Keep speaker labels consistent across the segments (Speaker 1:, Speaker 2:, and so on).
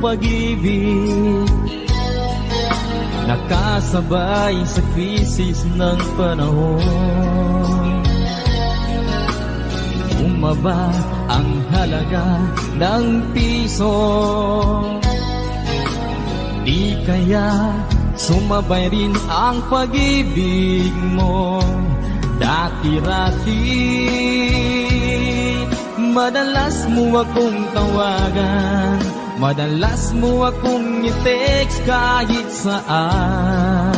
Speaker 1: pag-ibig, nakasabay sa krisis ng panahon. Bumaba ang halaga ng piso, di kaya sumabay rin ang pag-ibig mo. Dati-rati madalas mo akong tawagan, madalas mo akong i-text kahit saan.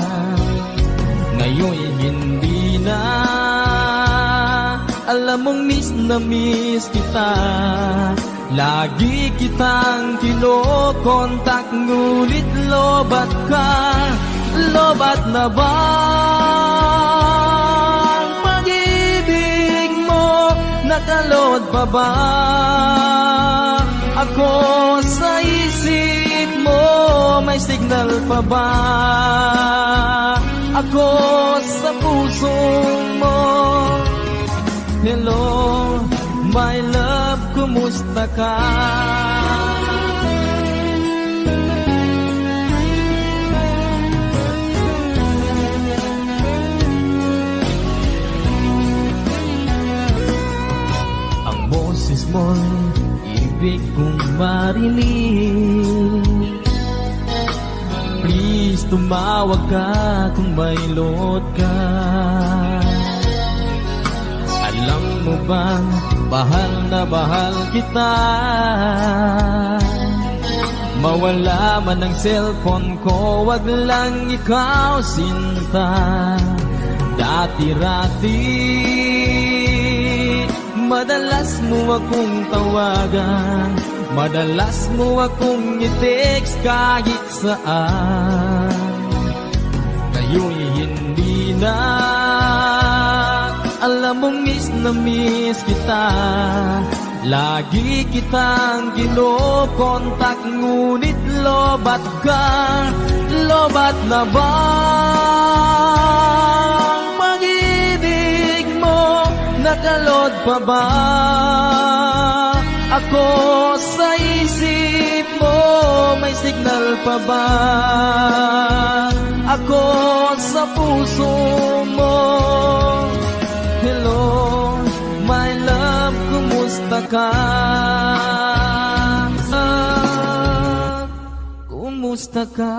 Speaker 1: Ngayon hindi na, alam mong miss na miss kita. Lagi kitang kinokontak, ngunit lobat ka. Lobat na ba ang pag-ibig mo? Nakalod pa ba ako sa isip mo? May signal pa ba ako sa puso mo? Hello, my love, kumusta ka? Ang boses mo'y ibig kong marinig. Please, tumawag ka kung may load ka. Alam mo bang bahal na bahal kita? Mawala man ang cellphone ko, wag lang ikaw sinta. Dati-rati madalas mo akong tawagan, madalas mo akong i-text kahit saan. Ngayon hindi na, alam mong miss na miss kita. Lagi kitang kinokontak, ngunit lobat ka. Lobat na ba ang pag-ibig mo? Nakalod pa ba ako sa isip mo? May signal pa ba ako sa puso mo? Hello, my love, kumusta ka? Kumusta ka?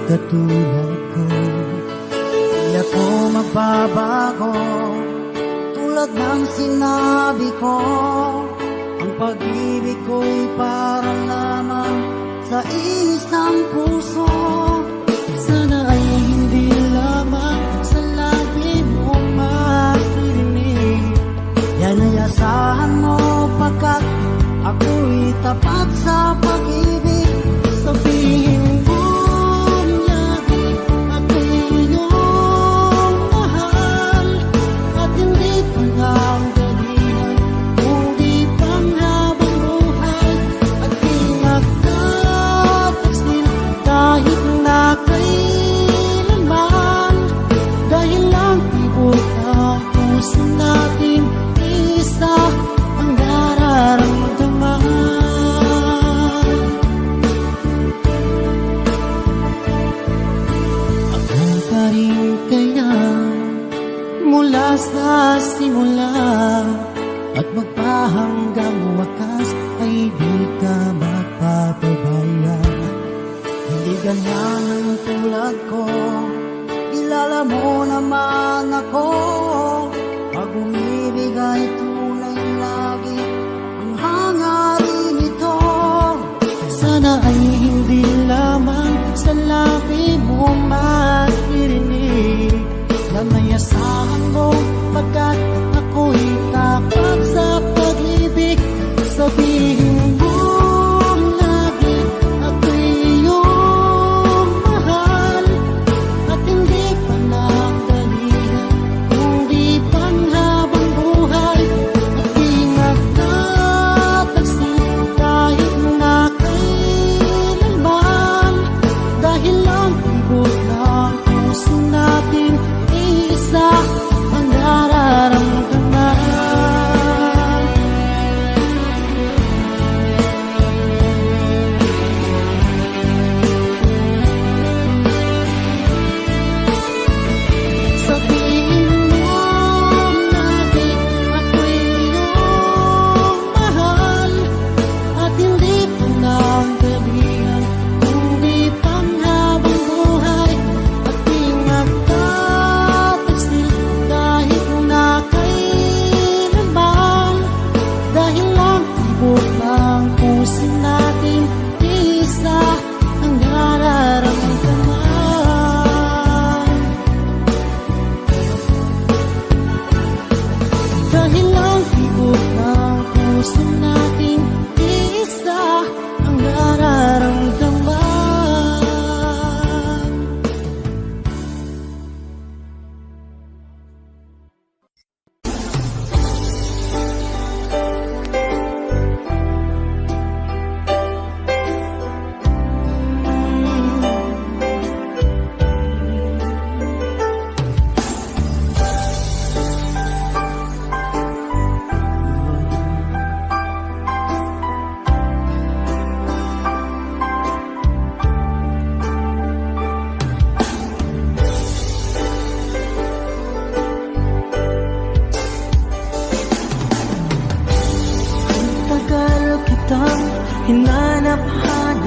Speaker 2: Katulad ko, di ako magbabago. Tulad ng sinabi ko, ang pag-ibig ko'y para lamang sa isang puso. Sana ay hindi lamang sa labi mo maririnig. Yan ay asahan mo, pagkat ako'y tapat sa pag-ibig. Sabihin mo natin isa ang nararamdaman. Ako pa rin kaya mula sa simula, at magpahanggang wakas ay di ka magpapabaya. Hindi ganyan ang tulad ko, kilala mo naman ako. Pag umibig ay tunay lagi ang hangarin ito. Sana ay hindi lamang sa labi mo maririnig. Lamayasahan mo, pagkat ako'y tapat sa pag-ibig. Sabihin mo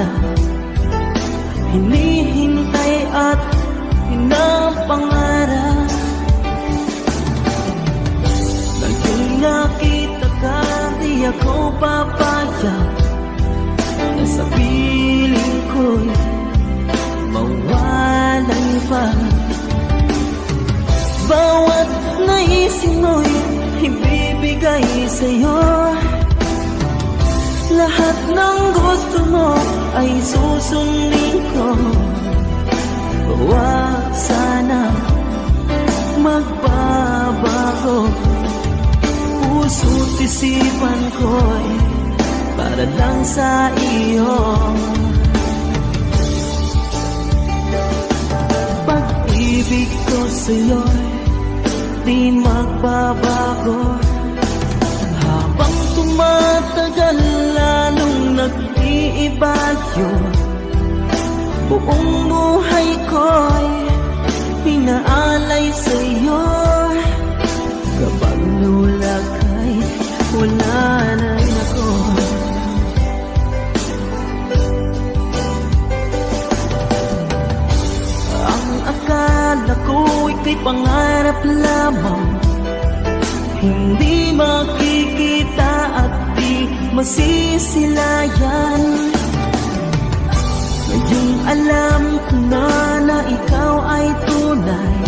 Speaker 3: lang hinihintay at pinapangarap. Naging nakita ka, di ako papayag na sa piling ko'y mawalan pa. Bawat naisip mo'y ibibigay sa'yo. Lahat ng gusto mo ay susundin ko. Huwag sana magbabago. Puso't isipan ko'y para lang sa iyo. Pag-ibig ko sa'yo'y di magbabago. Habang tumatagal lalong nag-iiba yun. Buong buhay ko'y pinaalay sa'yo. Kapag nawala ka'y wala na rin ako. Ang akala ko'y kay pangarap lamang, hindi makikita at di masisilayan. Ngayong alam ko na ikaw ay tunay,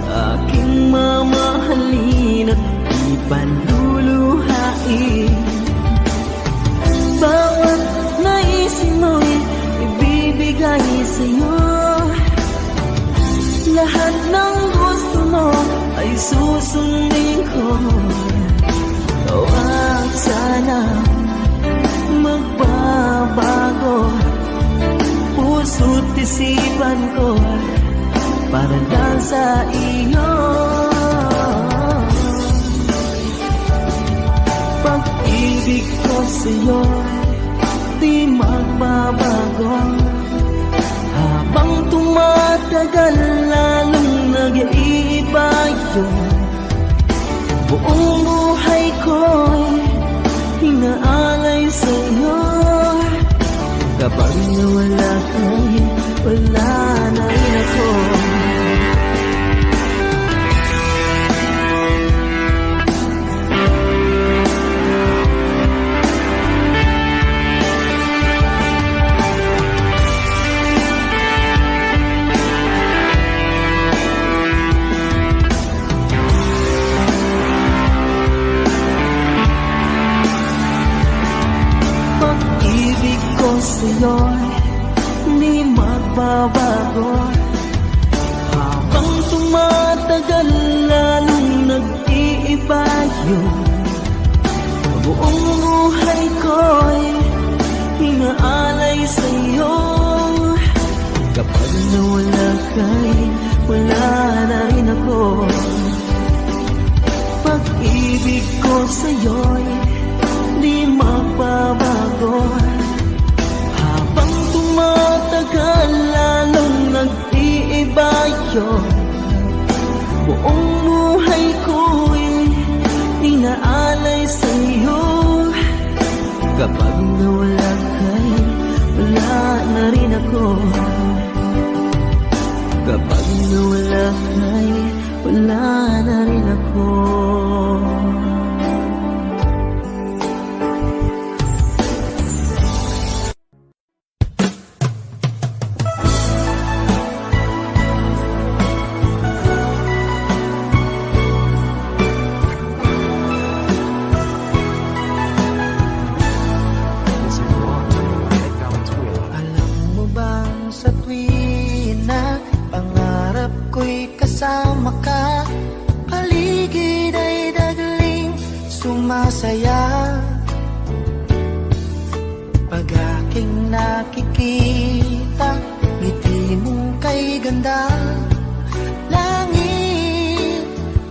Speaker 3: aking mamahalin at ipaluluhain. Bawat naisip mo'y ibibigay sa'yo. Lahat ng gusto mo ay susundin ko. Huwag sana magbabago. Puso't isipan ko para lang sa iyo. Pag-ibig ko sa'yo di magbabago. Habang tumatagal lalong nag-iiba yun. Buong buhay ko'y hinaalay sa'yo. Kapag nawala ka'y wala na rin ako. Pag-ibig ko sa'yo'y di magbabago. Habang tumatagal lalong nag-iiba yun. Buong buhay ko'y hinaalay sa'yo. Kapag nawala ka'y wala na rin ako. Pag-ibig ko sa'yo'y di magbabago. Habang tumatagal lalong nag-iiba yun. Buong buhay ko'y inaalay sa'yo. Kapag nawala ka'y wala na rin ako. Kapag nawala ka'y wala na rin ako.
Speaker 2: Kasama ka, paligid ay dagling sumasaya. Pag aking nakikita, ngiti mong kay ganda, langit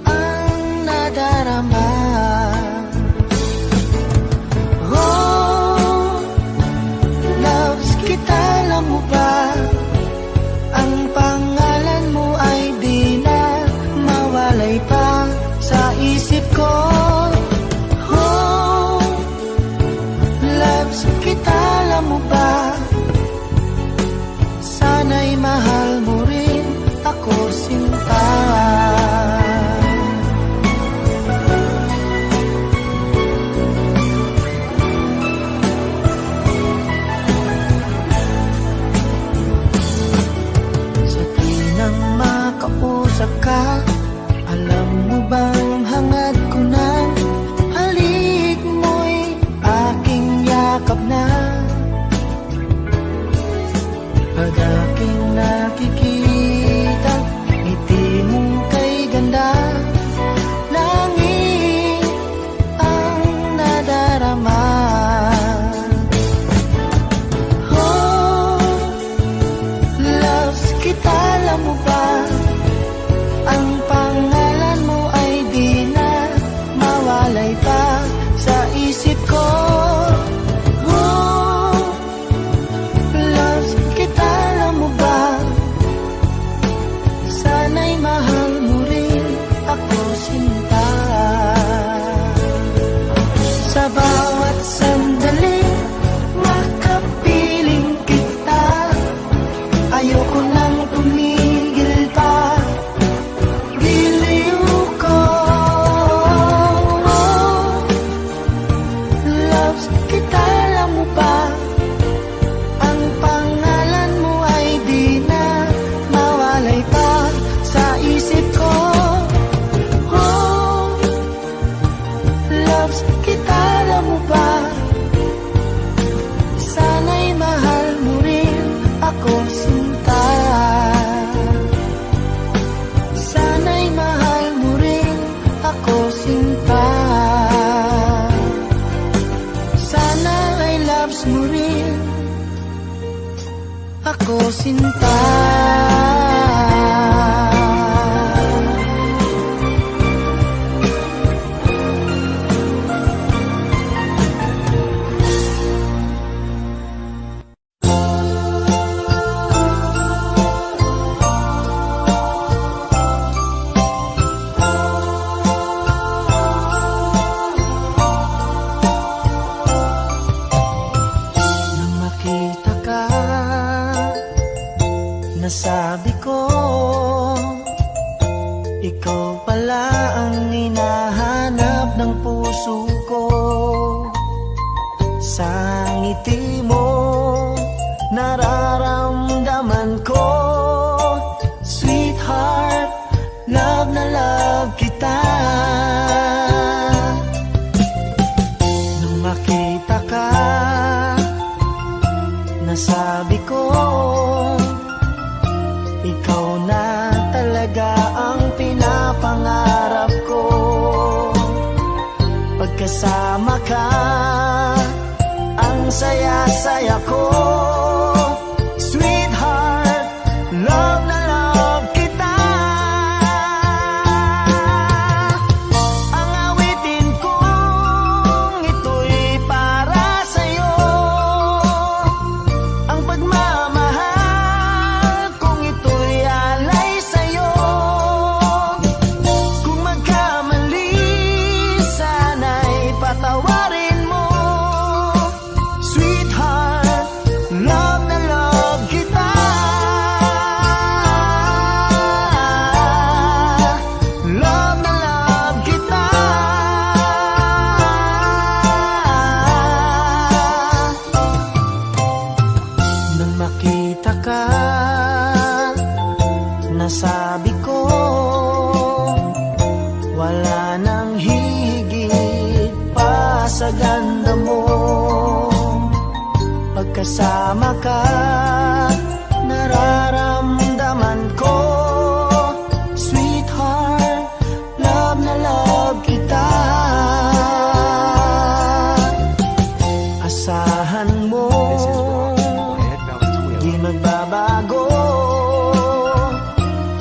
Speaker 2: ang nadarama. Oh, loves kita, alam mo ba? Ang pangalan mo ay di na mawalay pa sa isip ko. Oh, loves kita, alam mo ba? Pag aking nakikita, ngiti mong kay ganda, langit ang nadarama. Oh, loves kita, alam mo ba? Ang pangalan mo ay di na mawalay pa sa isip ko. Oh, loves kita, alam mo ba? Sana'y mahal mo rin ako, sinta. Sa bawat sandali, makapiling kita. Ayoko nang tumigil pa. Giliw ko. Loves kita, alam mo ba? Ang pangalan mo ay di na mawalay pa sa isip ko. Oh, loves kita, alam mo ba? Sana'y mahal mo rin ako, sinta. Sana'y mahal mo rin ako, sinta. Sana ay loves mo rin ako, sinta. Nang makita ka, nasabi ko, ikaw pala ang hinahanap ng puso ko. Sa ngiti mo, nararamdaman ko, sweetheart, love na love kita. Nang makita ka, nasabi ko, ikaw na talaga ang pinapangarap ko. Pagkasama ka, ang saya-saya ko. Sweetheart, love na love kita. Ang awitin kong ito'y para sa'yo. Ang pagmamahal kong ito'y alay sa'yo. Kung magkamali, sana'y patawarin mo. Sweetheart, love na love kita. Love na love kita. Nang makita ka, nasabi ko, wala nang higit pa sa ganda mo. Pagkasama ka, nararamdaman ko, sweetheart, love na love kita. Asahan mo, di magbabago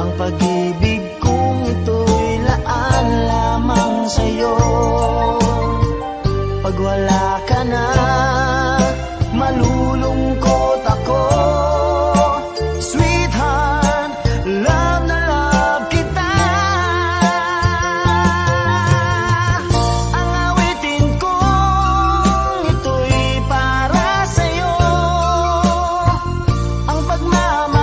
Speaker 2: ang pag-ibig kong ito'y laan lamang sa'yo. Pag wala ka na, malulungkot ako. Sweetheart, love na love kita. Ang awitin kong ito'y para sa'yo. Ang pagmamahal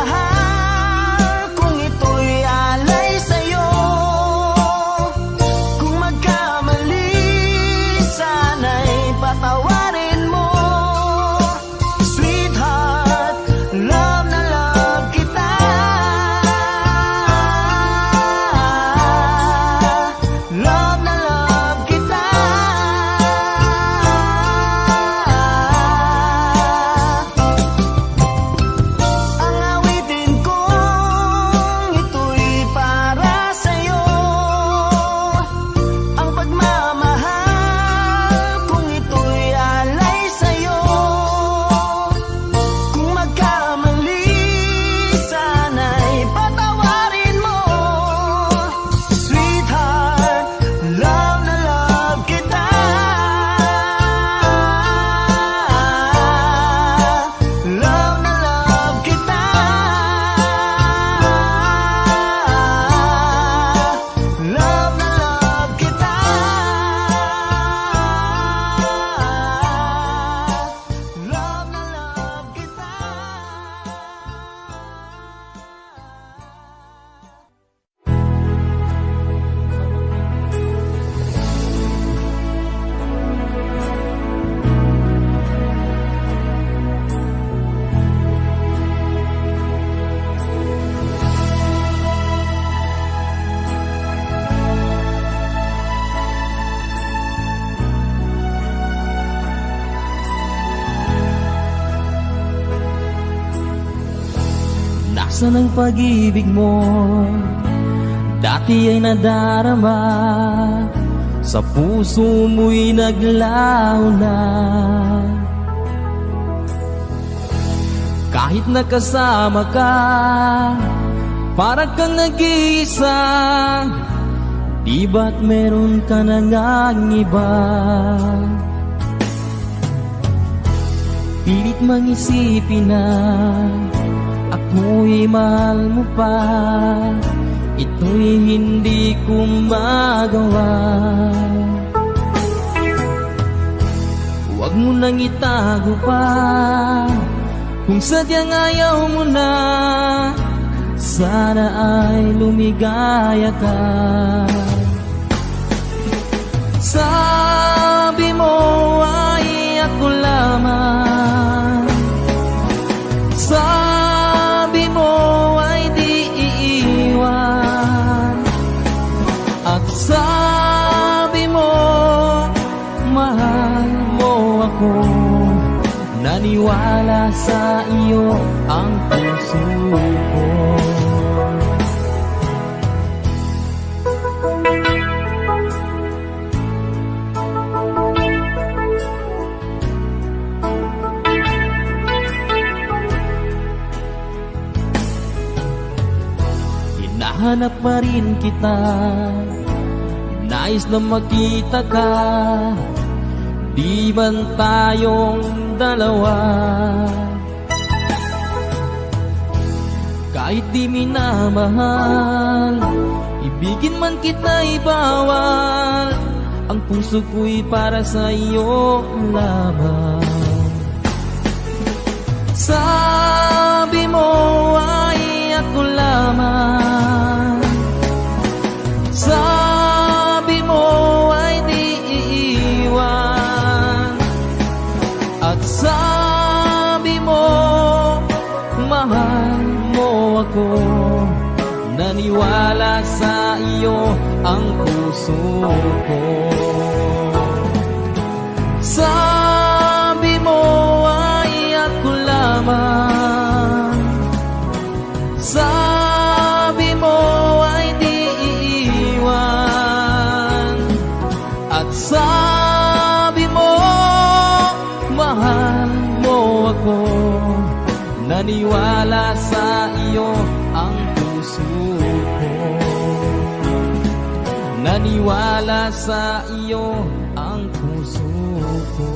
Speaker 1: Nasaan ang pag-ibig mo? Dati ay nadarama, sa puso mo'y naglaho na. Kahit nakasama ka, parang kang nag-iisa. Di ba't meron ka na ngang iba? Pilit mang isipin na ako'y mahal mo pa. Ito'y hindi ko magawa. Huwag mo nang itago pa, kung sadyang ayaw mo na. Sana ay lumigaya ka. Sabi mo ay ako lamang, sabi mo ay di iiwan, at sabi mo mahal mo ako. Naniwala sa iyo ang puso ko. Hinahanap pa rin kita, nais na makita ka. Di man tayong dalawa, kahit di minamahal, ibigin man kita'y bawal. Ang puso ko'y para sa iyo lamang. Sabi mo ay ako lamang, sabi mo ay di iiwan, at sabi mo mahal mo ako. Naniwala sa iyo ang puso ko. Sabi mo ay ako lamang, sabi mo ay di iiwan, at sabi mo mahal mo ako. Naniwala sa iyo ang puso ko. Naniwala sa iyo ang puso ko.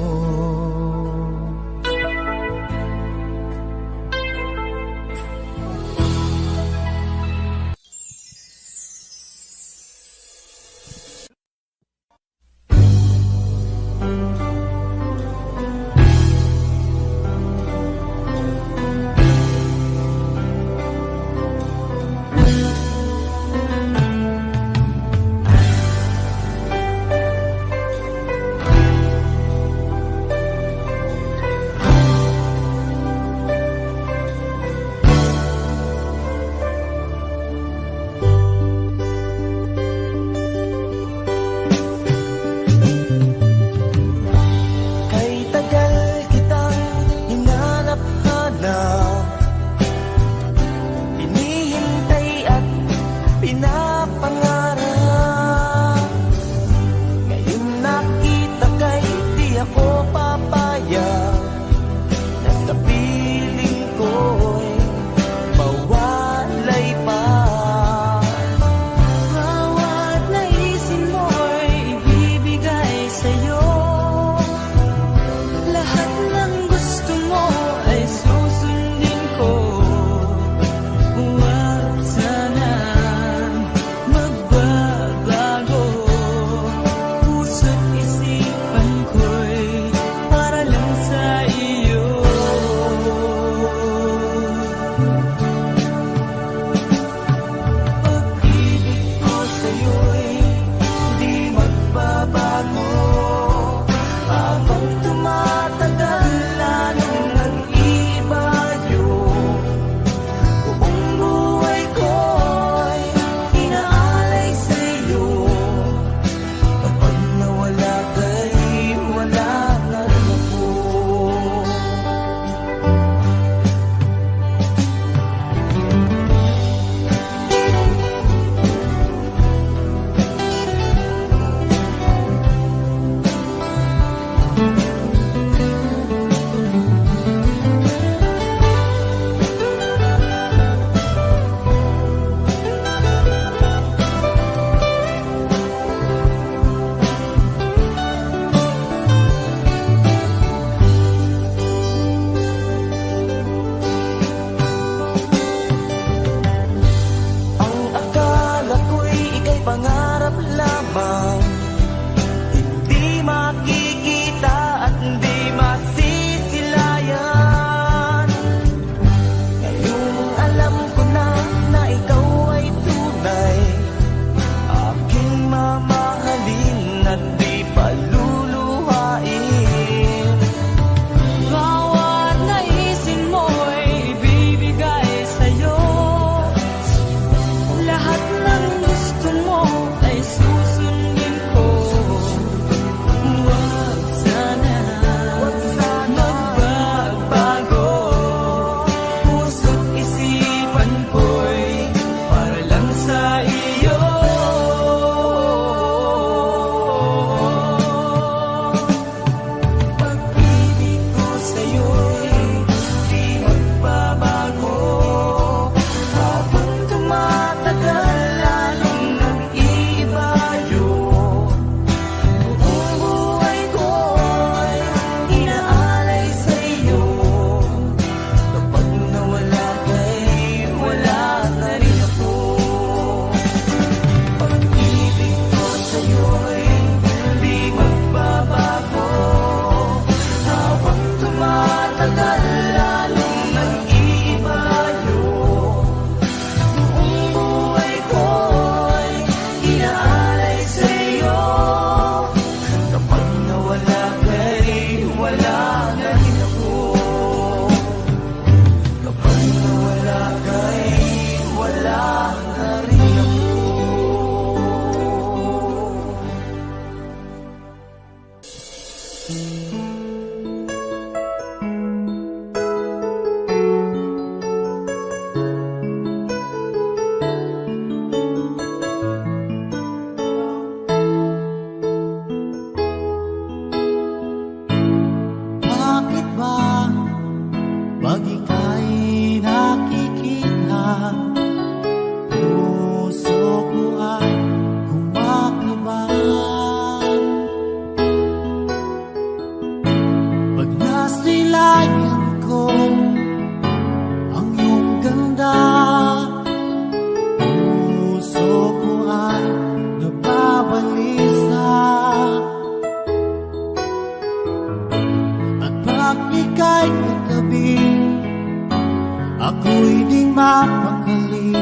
Speaker 2: ako'y di mapakali.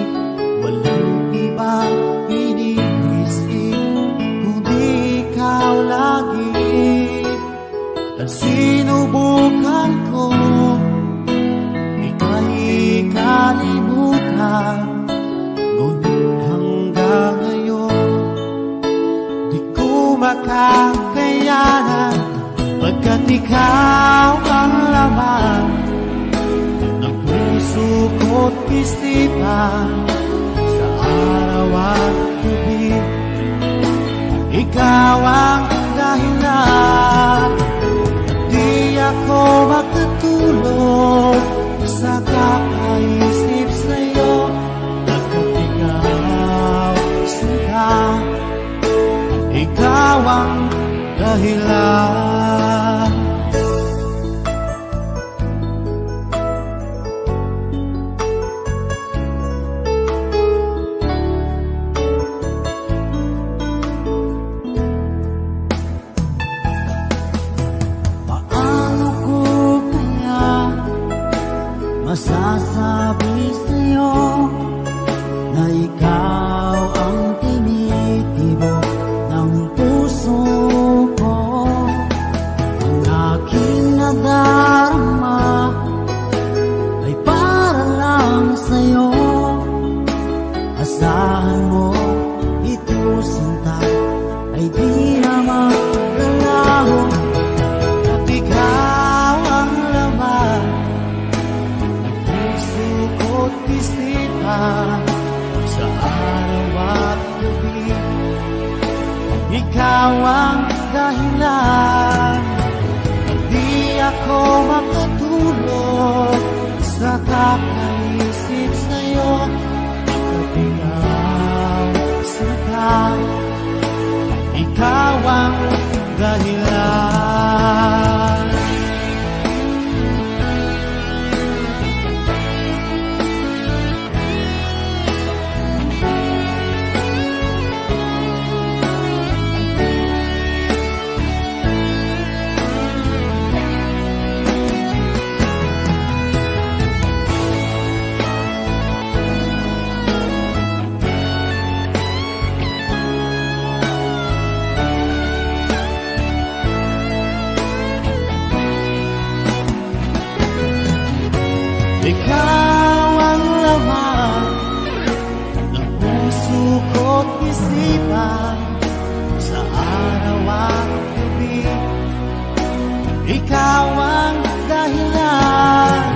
Speaker 2: Walang ibang iniisip kundi ikaw lagi. At sinubukan ko ika'y kalimutan, ngunit hanggang ngayon di ko makakayanan, pagkat ikaw ang laman ng puso ko't isipan. Sa araw at gabi, ikaw ang dahilan. Di ako makatulog sa kakaisip sa'yo, pagkat ikaw sinta, ikaw ang dahilan. Masasabi sa'yo na ikaw ang tinitibok ng puso ko. Ang aking nadarama ay para lang sa'yo. Asahan mo ito, sinta, ay di na maglalaho. At ikaw ang laman ko't isipan. Sa araw at gabi, ikaw ang dahilan. At di ako makatulog sa kakaisip sa'yo, pagkat ikaw sinta, ikaw ang dahilan. Ikaw ang laman ng puso ko't isipan. Sa araw at gabi, ikaw ang dahilan.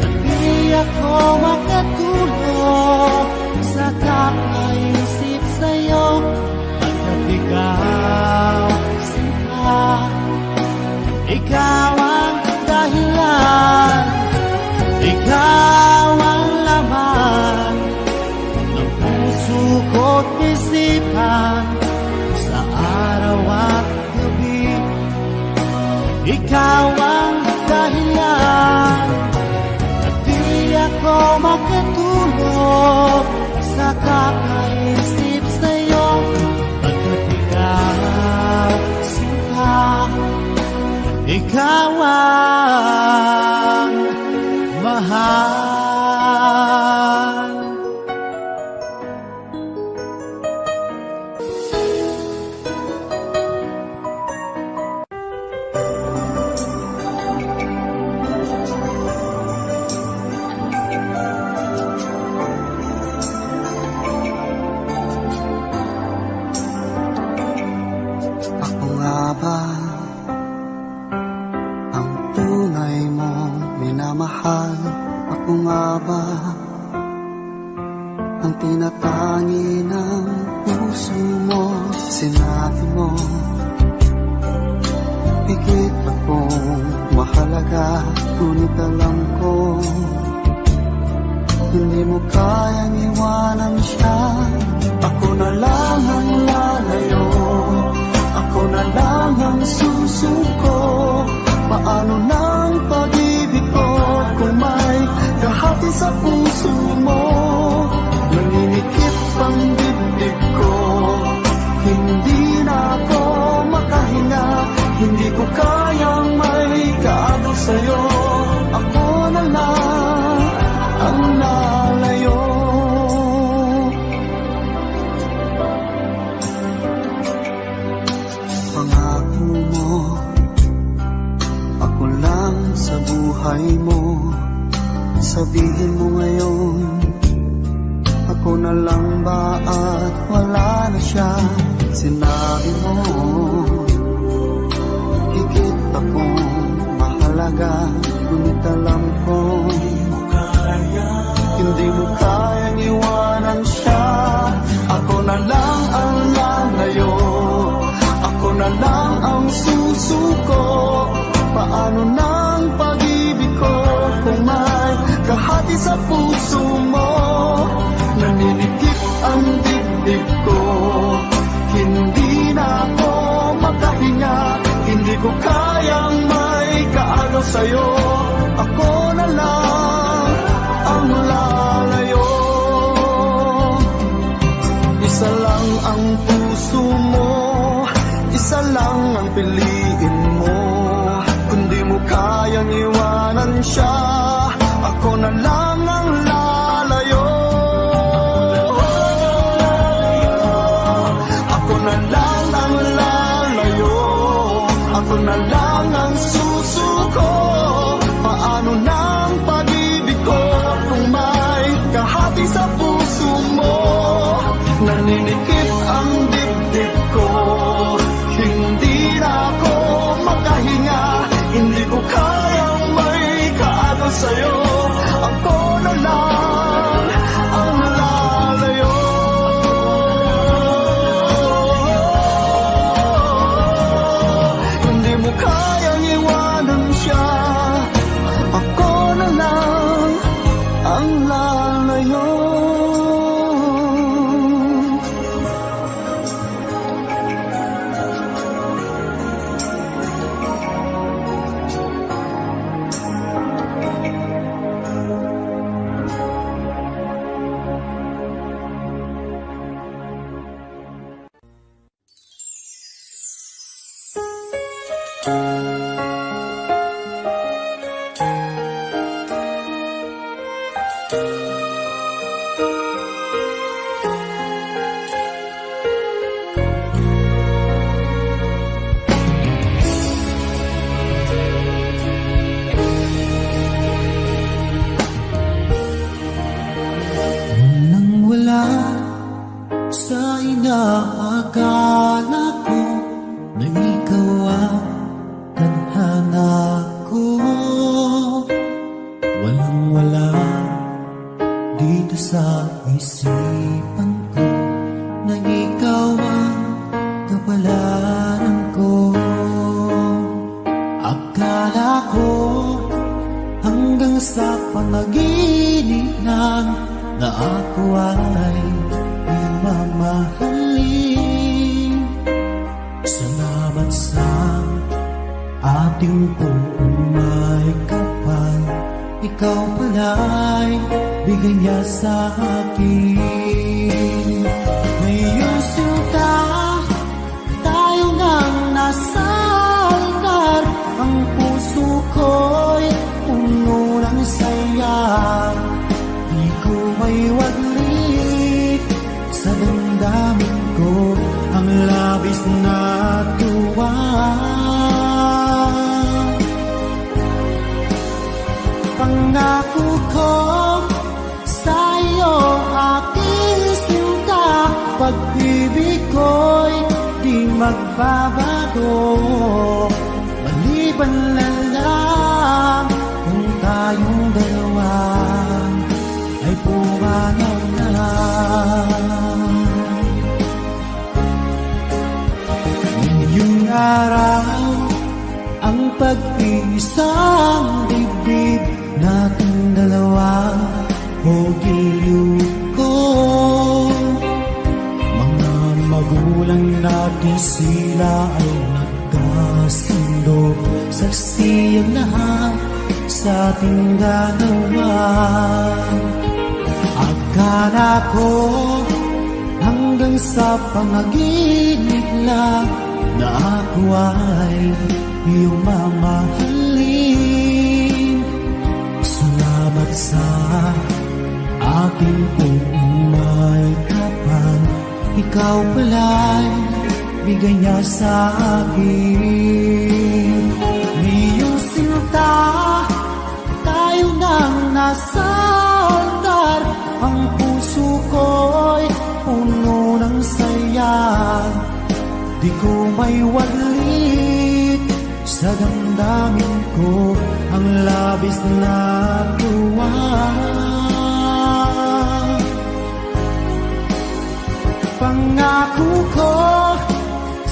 Speaker 2: At di ako makatulog sa kakaisip sa'yo, pagkat ikaw sinta, ikaw ang dahilan. Ikaw ang laman ng puso ko't isipan. Sa araw at gabi, ikaw ang dahilan. At di ako makatulog sa kakaisip sa'yo, pagkat ikaw sinta, ikaw ang mahal. Ako nga ba ang tunay mong minamahal? Ako nga ba ang tinatangi ng puso mo? Sinabi mo higit akong mahalaga, ngunit alam ko hindi mo kayang iwanan siya. Ako na lang ang lalayo, ako na lang ang susuko. Paano ng pag-ibig ko kung may kahati sa puso mo? Naninikip ang dibdib ko, hindi na ako makahinga. Hindi ko kayang may kaagaw sa'yo. Ako na lang ang lalayo. Pangako mo, ako lang sa buhay mo. Sabihin mo ngayon, ako na lang ba at wala na siya? Sinabi mo, higit akong mahalaga. Ngunit alam ko, hindi mo kayang iwanan siya. Ako na lang ang lalayo, ako na lang ang susuko. Paano nang pag-ibig ko kung may kahati sa puso mo? Naninikip ang dibdib ko, hindi na ako makahinga. Hindi ko kayang may kaagaw sa'yo. Ako na lang ang lalayo. Isa lang ang puso mo, isa lang ang piliin mo. Kung di mo kayang iwanan siya, ako na lang ang lalayo. Ako na lang ang lalayo, ako na lang ang susuko. Paano nang pag-ibig ko kung may kahati sa puso mo? Naninikip ang dibdib ko, hindi na ako makahinga. Hindi ko kayang may kaagaw sa'yo. Ako na lang ang lalayo. Hindi mo kayang iwanan siya. Ako na lang ang lalayo.
Speaker 3: Nang wala sa inaakala ko na ikaw ang tadhana ko. Walang-wala dito sa isipan ko na ikaw ang kapalaran ko. Akala ko hanggang sa panaginip lang na ako ay mamahalin. Salamat sa ating umay kapal, ikaw pala'y bigay niya sa akin. Ngayong sinta, tayo nang nasa altar. Ang puso ko'y puno ng saya. Di ko may waglit sa damdamin ko ang labis na tuwa. Pangako ko sa iyo, aking sinta, pag-ibig ko'y di magbabago. Maliban na lang kung tayong dalawa ay pumanaw na. Ngayong araw, ang pag-iisang dibdib nating dalawa o giliw ko. Mga magulang natin sila ay nagkasundo. Saksi ang lahat sa ating dalawa. Akala ko hanggang sa panaginip lang na ako ay iyong mamahalin. Salamat sa aking umay kapag ikaw pala'y bigay niya sa akin. Iyong sinta, tayo nang nasa altar. Ang puso ko'y puno ng saya, di ko may waglit sa damdamin ko ang labis na tuwa. Pangako ko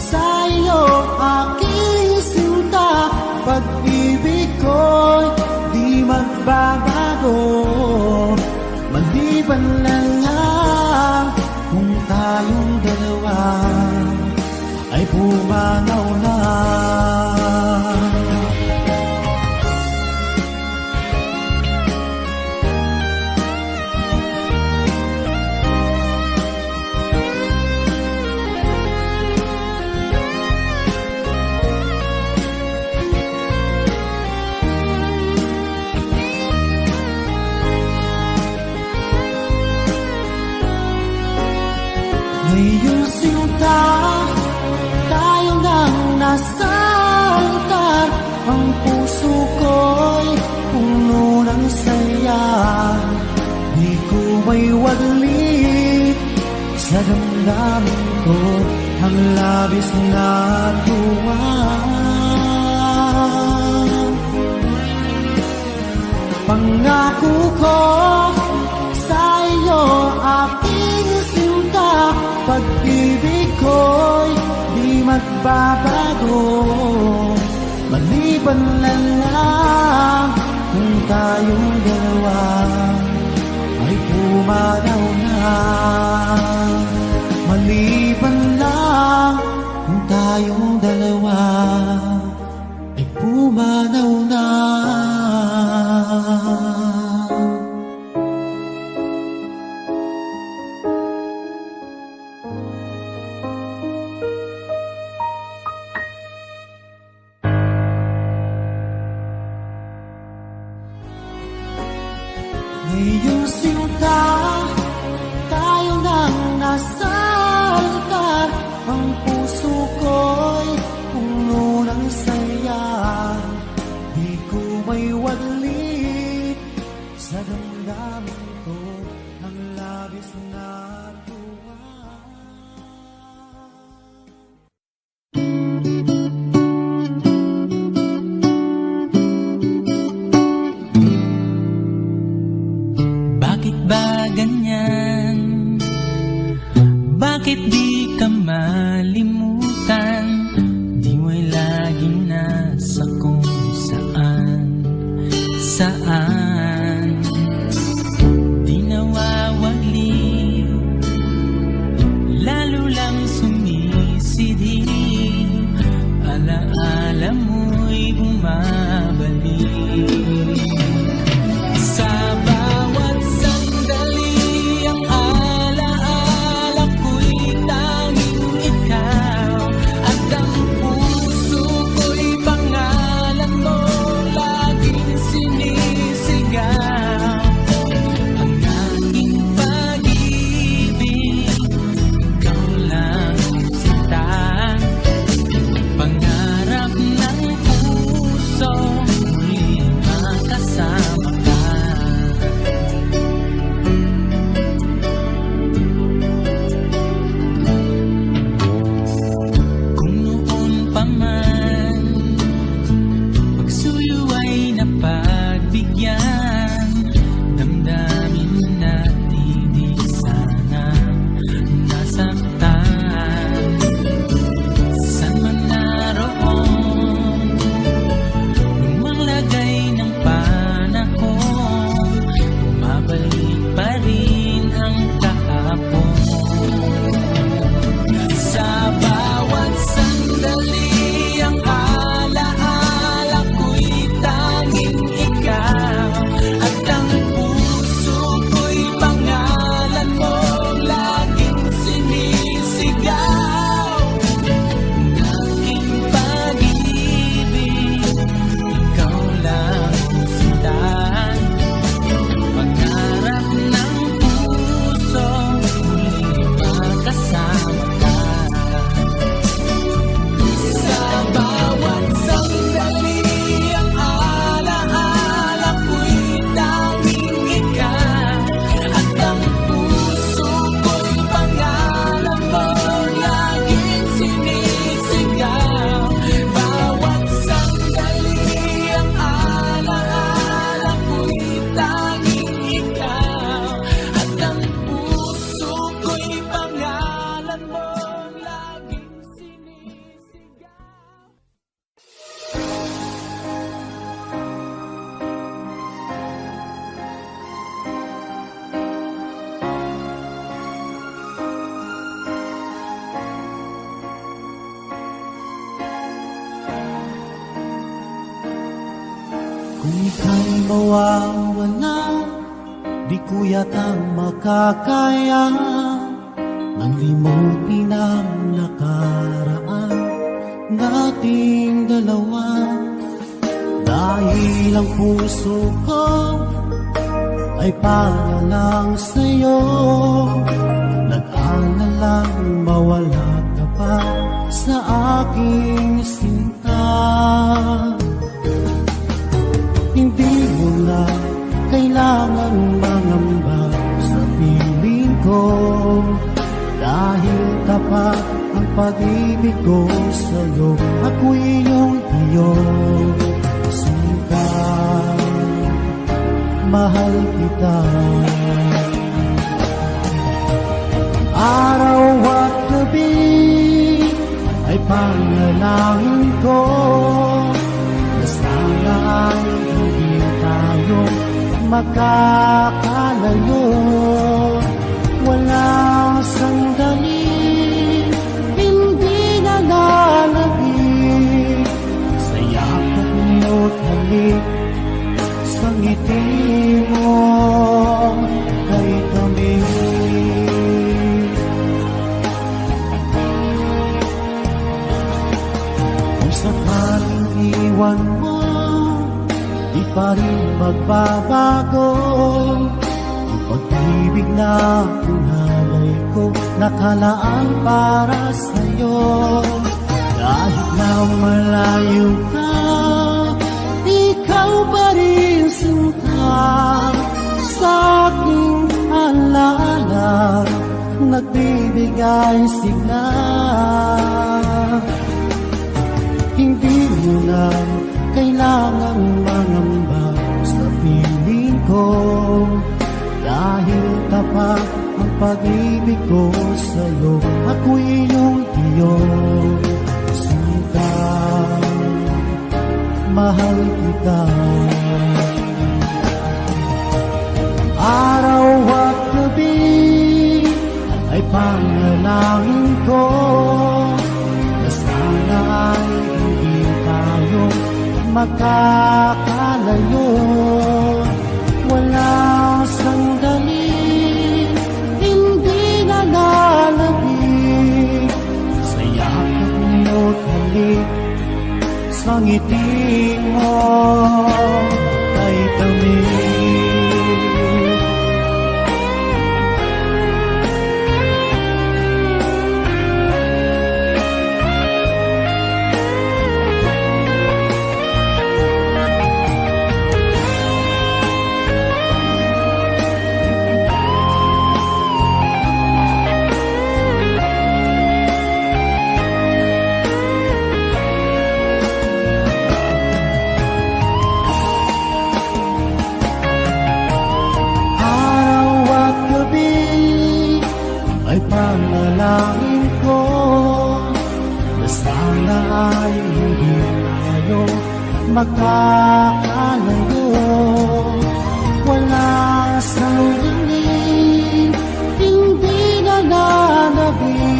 Speaker 3: sa iyo, aking sinta, pag-ibig ko'y di magbabago, maliban lang ang kung tayong dalawa ay pumanaw na. Ngayong sinta, tayo nang nasa altar. Ang puso ko'y puno ng saya, di ko may waglit sa damdamin ko ang labis na tuwa. Pangako ko sa iyo, aking sinta, pag-ibig ko'y di magbabago, maliban lang kung tayong dalawa ay pumanaw na. Maliban lang kung tayong dalawa ay pumanaw na. Ngayong sinta, tayo nang nasa altar. Ang puso ko'y puno ng saya, di ko may waglit sa damdamin ko ang labis na tuwa.
Speaker 4: Bakit ba ganyan? Bakit di ka malimutan? Di mo'y laging nasa kung saan di nawawagli, lalo lang sumisidhi, alaala mo'y bumabalik. Sa bawat sandali, ang alaala ko'y tanging ikaw.
Speaker 5: ika'y mawawala, di ko yata makakaya nang limutin ang nakaraan nating dalawa. Dahil ang puso ko ay para lang sa'yo, nag-aalalang mawala ka pa sa aking sinta. Hindi mo na kailangan mangamba sa piling ko, dahil tapat ang pag-ibig ko sa'yo. Ako'y iyong sinta, mahal kita. Araw at gabi ay panalangin ko na sana ay hindi tayo makakalayo. Walang sandali hindi nalalagay sa yakap mo't halik, sa ngiti mo kay kami. Kung sakaling iwan mo, di pa rin magbabago ang pag-ibig na pinalay ko, nakalaan para sa'yo. Kahit na malayo ka, ikaw pa rin sinta sa aking alaala, nagbibigay sigla. Hindi mo na kailangan mangamba sa piling ko, dahil tapat ang pag-ibig ko sa'yo. Ako'y iyong sinta, mahal kita. Araw at gabi ay panalangin ko na sana ay hindi tayo makakalayo. Walang sandali hindi nalalagay sa yakap mo't halik, sa ngiti mo kay kami. Panalangin ko na sana ay hindi tayo makakalayo. Wala sandali hindi nalalagay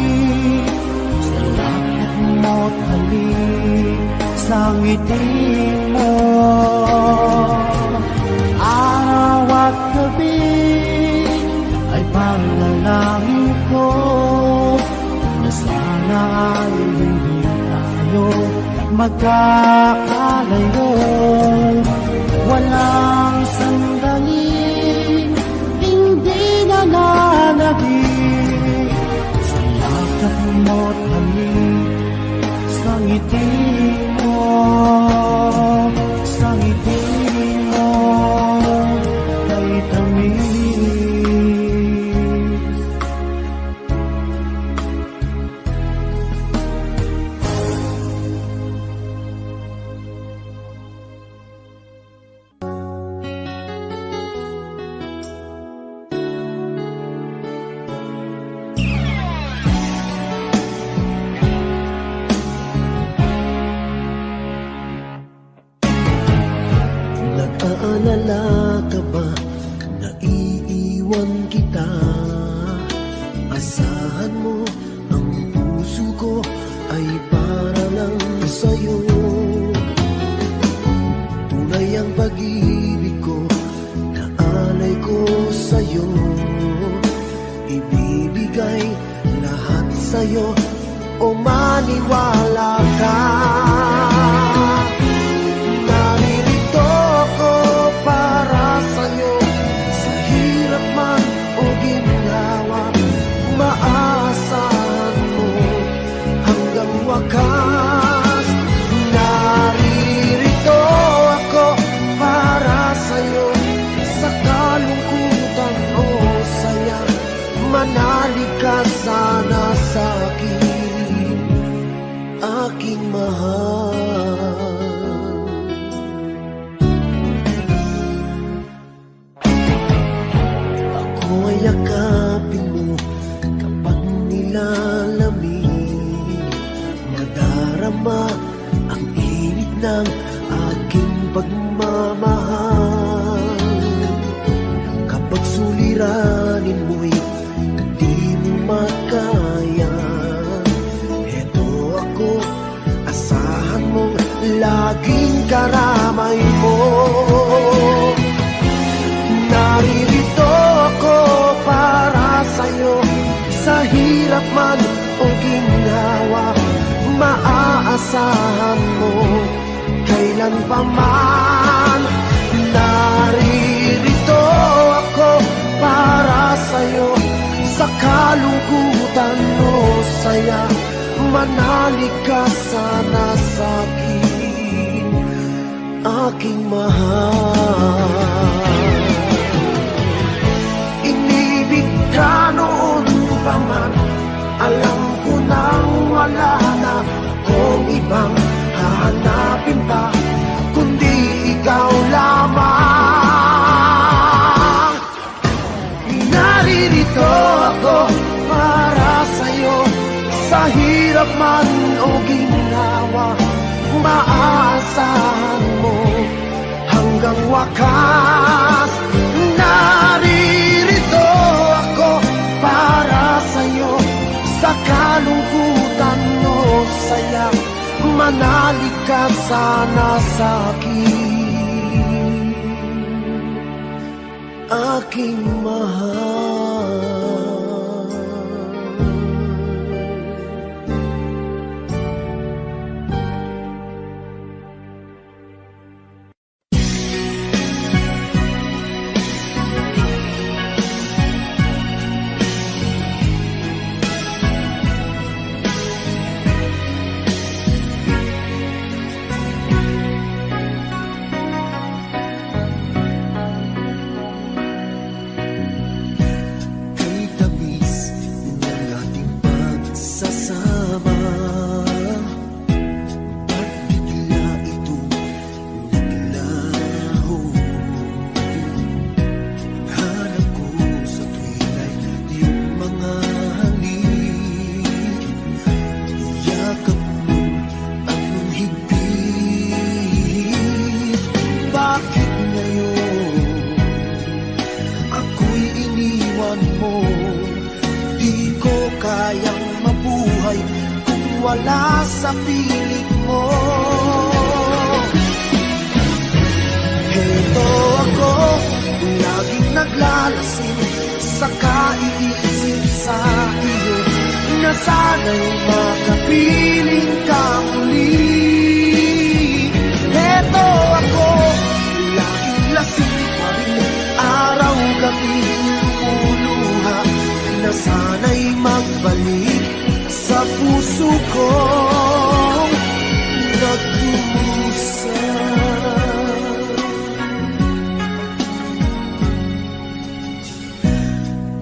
Speaker 5: sa lakad mo't halik, sa ngiti mo. Araw at gabi ay panalangin ko na sana ay hindi tayo magkakalayo. Walang sandali hindi nalalagay sa yakap mo't halik, sa ngiti mo, sa ngiti mo kay tamis. Nag-aalala ka ba na iiwan kita? Asahan mo ang puso ko ay para lang sa'yo. Tunay
Speaker 2: ang pag-ibig ko na alay ko sa'yo. Ibibigay lahat sa'yo o maniwala ka. Naririto ko para sa'yo, sa hirap man o ginhawa, maaasahan mo hanggang wakas. Naririto ako para sa'yo, sa kalungkutan o saya, manalig ka sana sa'kin, aking mahal. Ako ay yakapin mo kapag nilalamig, nadarama ang init ng aking pagmamahal. Kapag suliranin mo'y di mo makaya, eto ako, asahan mong laging karamay mo. Naririto ako para sa'yo, sa hirap man o ginhawa, maaasahan mo kailan pa man. Naririto ako para sa'yo, sa kalungkutan o saya, manalig ka sana sa'kin, aking mahal. Inibig ka noon pa man, alam ko nang wala na kung ibang hahanapin pa, kundi ikaw lamang. Naririto ako para sa'yo, sa hirap man o ginhawa, maaasahan mo hanggang wakas. Naririto ako para sa'yo, sa kalungkutan o saya, manalig ka sana sa'kin, aking mahal. Wala sa piling mo. Heto ako, laging naglalasing sa kaiisip sa iyo, na sana'y makapiling ka muli. Heto ako, laging lasing pa rin, araw-gabi lumuluha, na sana'y magbalik sa puso ko nagdusa.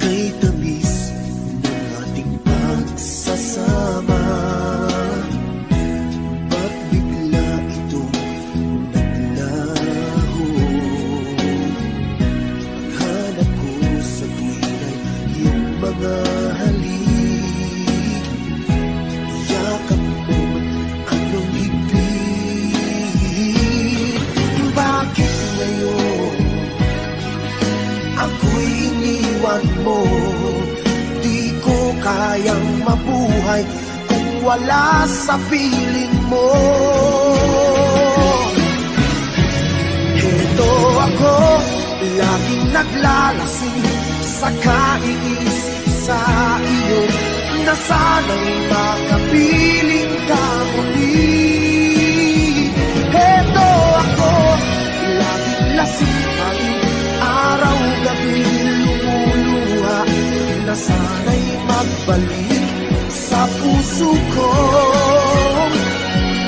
Speaker 2: Kay tamis ng ating pagsasama, ba't bigla itong naglaho? Paghanap ko sa tuwinay yung mga halik, mo, di ko kayang mabuhay kung wala sa piling mo. Heto ako, laging naglalasing sa kaiisip sa iyo, na sana'y makapiling ka muli. Heto ako, laging lasing, araw-gabi lumuluha, na sana'y magbalik sa puso ko,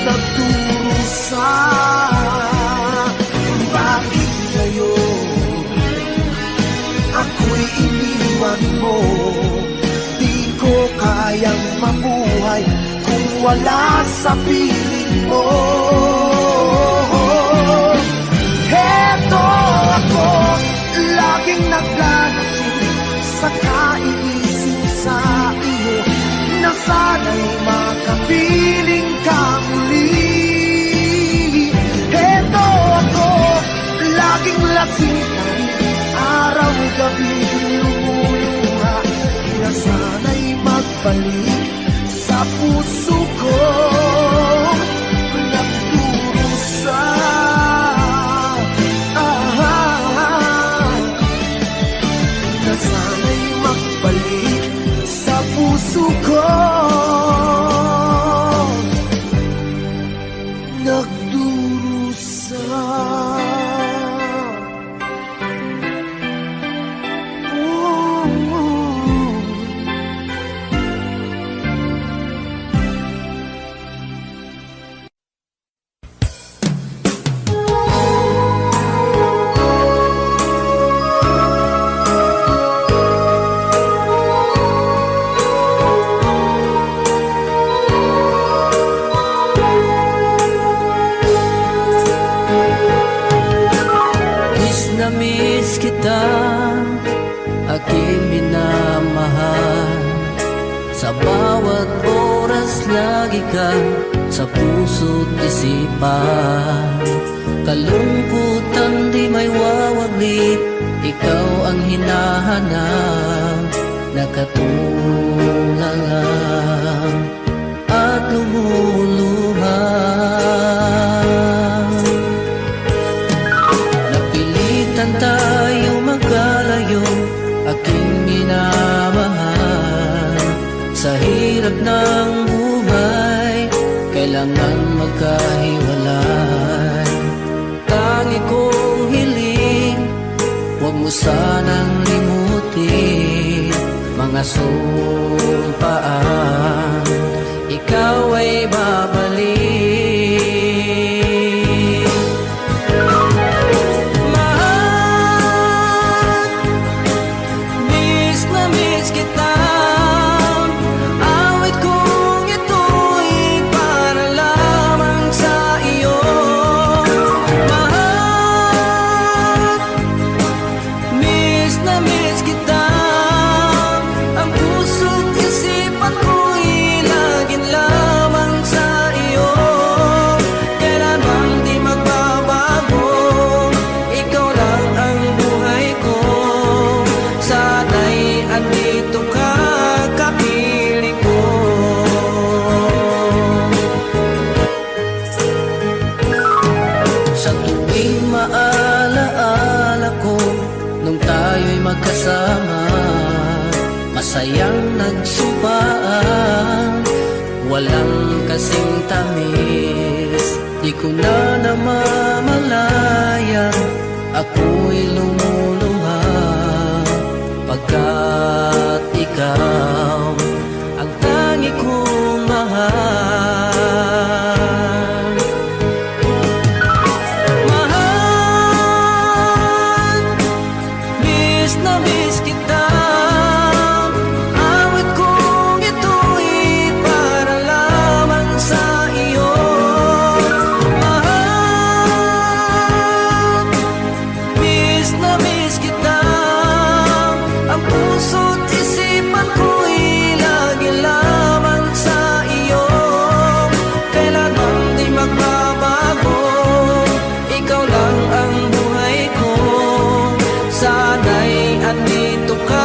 Speaker 2: nagdurusa. Bakit ngayon ako'y iniwan mo? Di ko kayang mabuhay kung wala sa piling mo. Heto ako, laging naglalasing sa kaiisip sa iyo, na sana'y makapiling ka muli. Heto ako, laging lasing, araw-gabi lumuluha, na sana'y magbalik sa puso ko, nagdurusa. Na sana'y magbalik sa puso ko, nagdurusa.
Speaker 3: Miss kita, aking minamahal. Sa bawat oras lagi ka sa puso't isipan. Kalungkutan di may wawaglit, ikaw ang hinahanap. Nakatulala at lumuluha. Tayo magkalayo, aking minamahal. Sa hirap ng buhay, kailangan magkahiwalay. Tangi kong hiling, huwag mo sanang limutin mga sumpaan, ikaw ay babalik. Masayang nagsumpaan, walang kasing tamis. Di ko na namamalayan, ako'y lumuluha, pagkat ikaw ang tangi kong mahal. Mahal, miss na miss kita. Sana'y andito ka.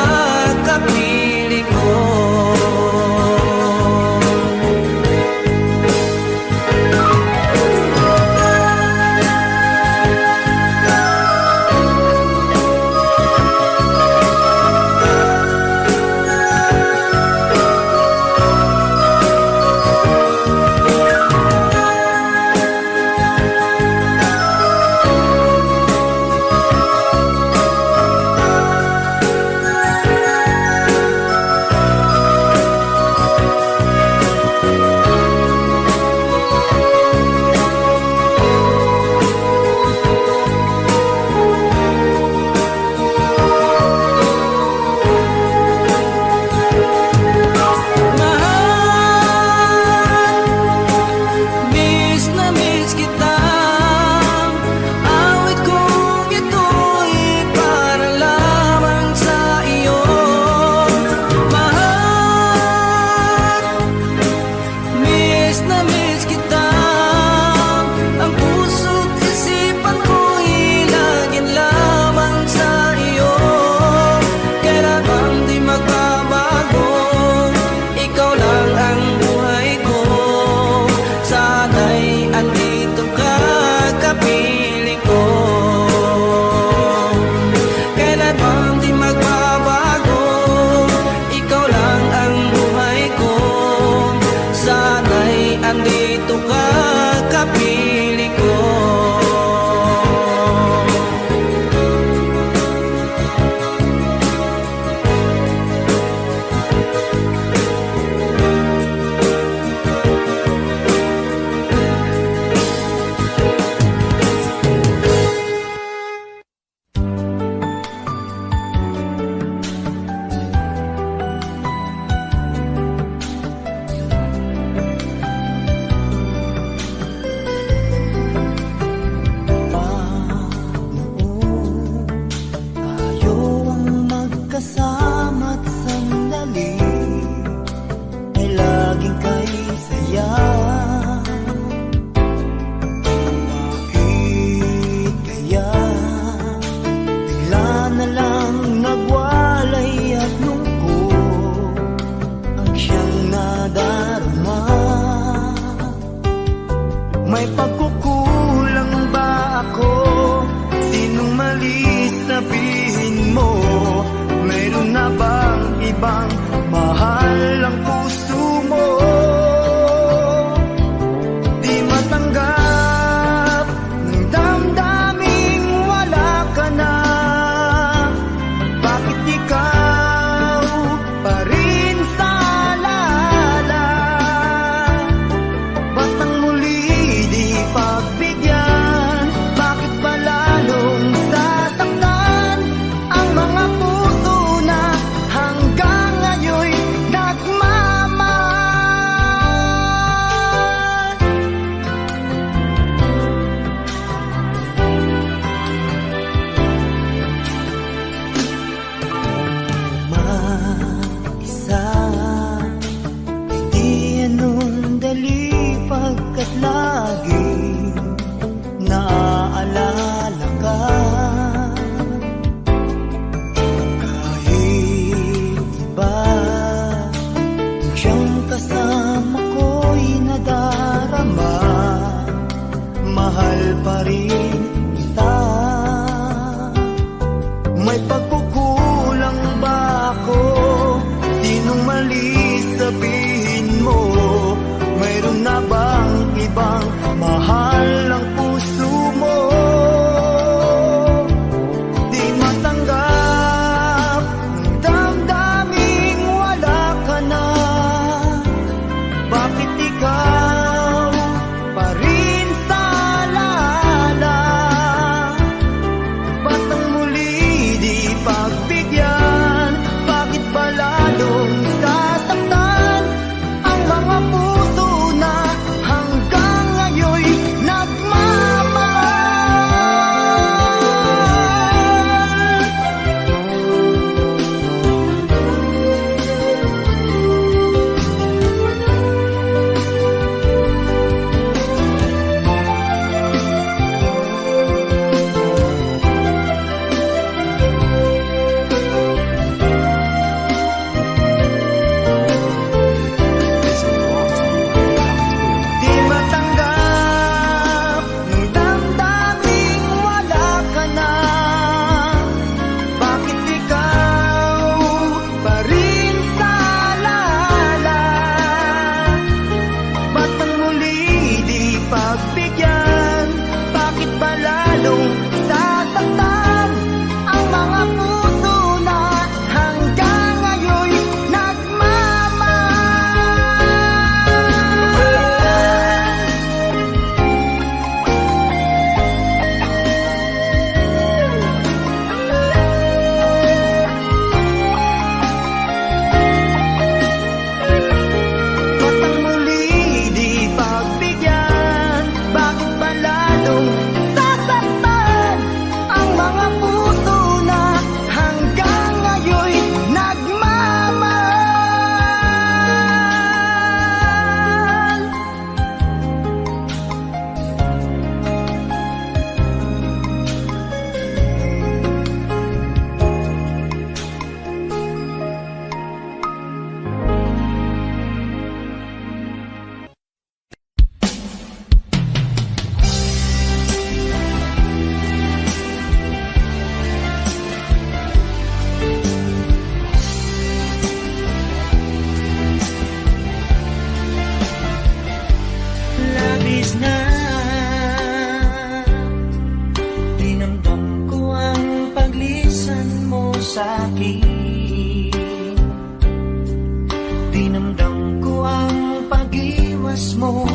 Speaker 3: paghimas mo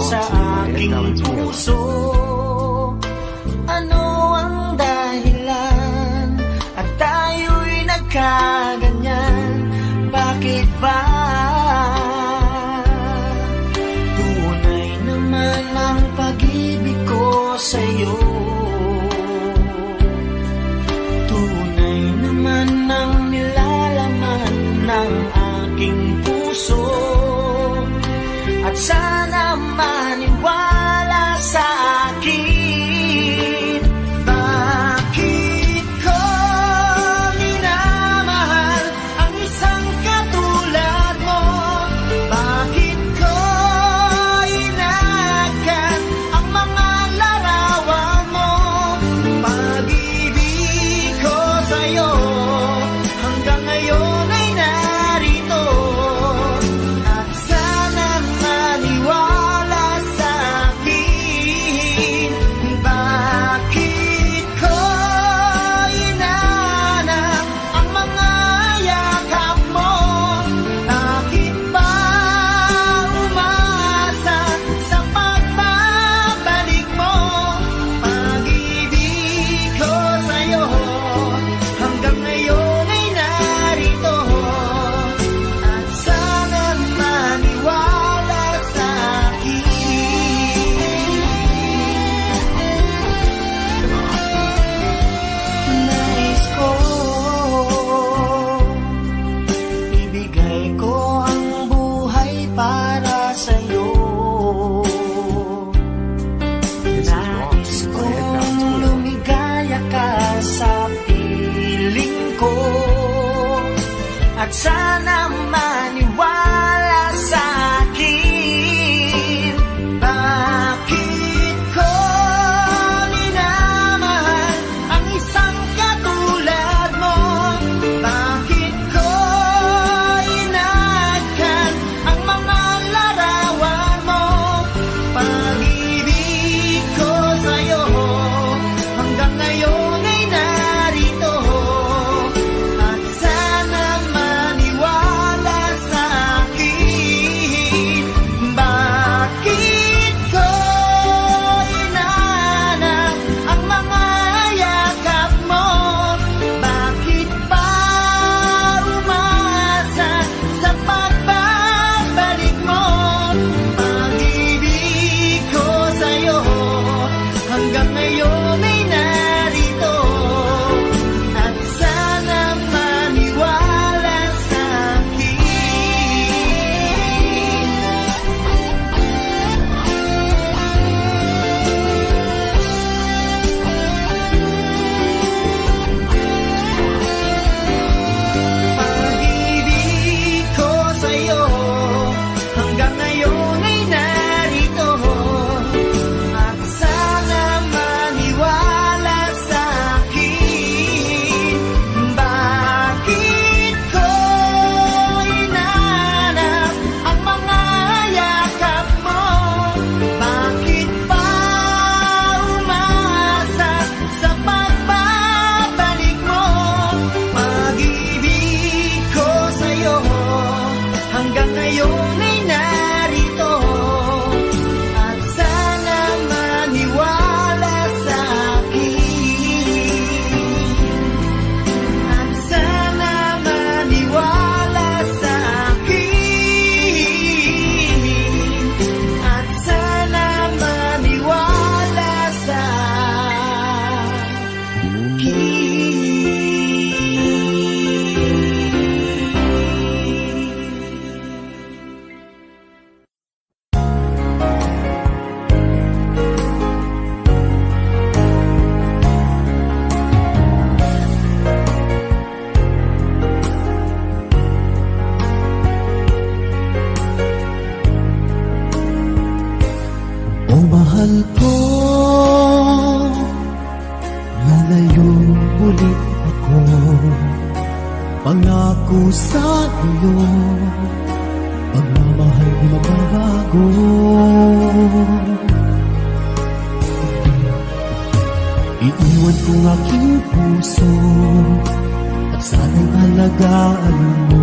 Speaker 3: sa aking puso. Ano ang dahilan at tayo'y nagkaganyan? Bakit ba? Tunay naman ang pag-ibig ko sa'yo. Tunay naman ang nilalaman ng aking puso. At sana maniwala sa akin. Bakit ko minamahal ang isang katulad mo? Bakit ko inagat ang mga larawan mo? Pag-ibig ko sa'yo hanggang ngayon ay narito. At sana maniwala sa akin. Bakit ko inanap ang mga yakap mo? Bakit ba umasa sa pagbabalik mo? Pag-ibig ko sa'yo hanggang ngayon ay narito. At sana maniwala sa akin. Nais ko ibigay ko ang buhay para sa'yo. Nais kong lumigaya ka sa piling ko. At sana maniwala sa akin. Bakit ko minamahal ang isang katulad mo? Bakit ko inagat ang mga larawan mo? Pag-ibig ko sa'yo hanggang ngayon ay narito. At sana maniwala sa akin. Bakit ko inanap ang mga yakap mo? Bakit pa umasa sa pagbabalik mo? Pag-ibig ko sa'yo hanggang ngayon ay narito. At sana maniwala sa akin. Pag-ibig ko sa'yo hanggang ngayon ay narito. At sana maniwala sa akin. Bakit ko inanap ang mga yakap mo? Bakit pa umasa sa pagbabalik mo? Pag-ibig ko sa'yo hanggang ngayon ay narito. At sana maniwala sa akin. At sana maniwala sa akin. At sana maniwala sa
Speaker 5: O mahal ko, lalayo ulit ako. Pangako sa iyo, pagmamahal di magbabago. Iiwan kong aking puso at sana'y alagaan mo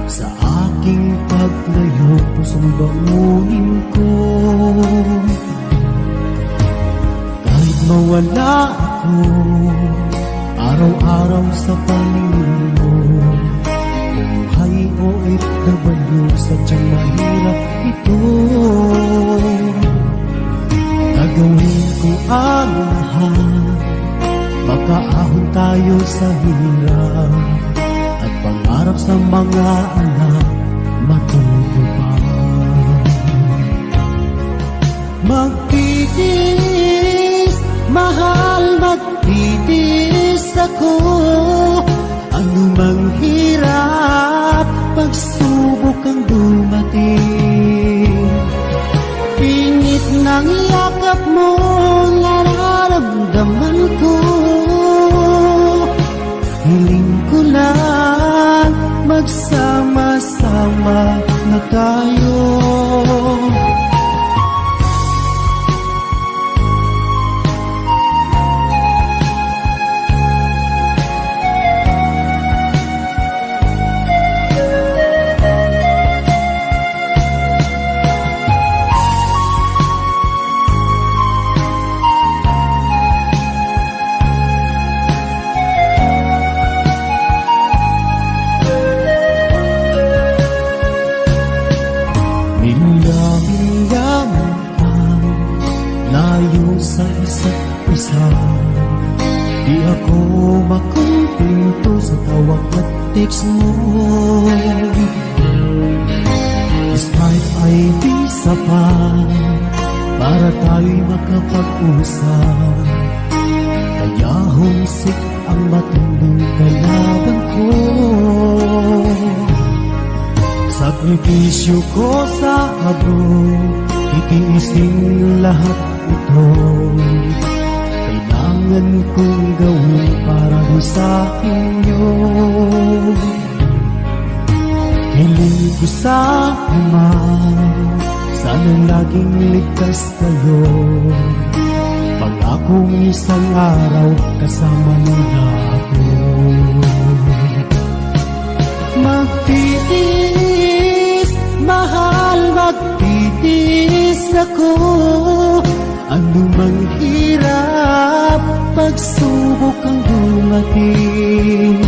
Speaker 5: sa aking paglayo, pusong bangunin ko. Kahit mawala ako, araw-araw sa paningin mo. Buhay o OFW, sadyang mahirap ito. Gagawin ko ang lahat, makaahon tayo sa hirap, at pangarap sa mga anak matutupad. Magtitiis, mahal, magtitiis ako. Ano mang hirap, pagsubok ang dumating. Pingit ng yakap mo, nararamdaman ko. Hiling ko lang, magsama-sama na tayo. Sa isa't isa, di ako makumpleto sa tawag at text mo. Skype ay di sapat para tayo'y makapag-usap. Kaya homesick ang matinding kalaban ko. Sakripisyo ko sa abroad, itiisin lahat ito. Kailangan kong gawin para sa inyo. Hiling ko sa Ama, sana laging ligtas kayo. Pangakong isang araw kasama nila ako. Magtitiis, mahal, magtitiis ako. Ano mang hirap, pagsubok ang dumating.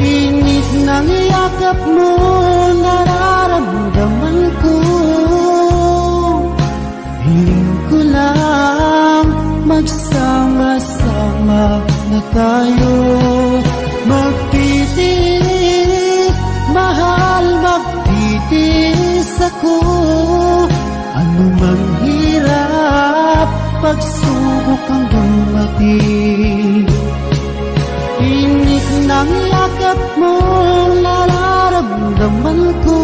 Speaker 5: Init ng yakap mo, nararamdaman ko. Hiling ko lang, magsama-sama na tayo. Magtitiis, mahal, magtitiis ako. Ano mang hirap, pagsubok ang dumating. Init ng yakap mo, nararamdaman ko.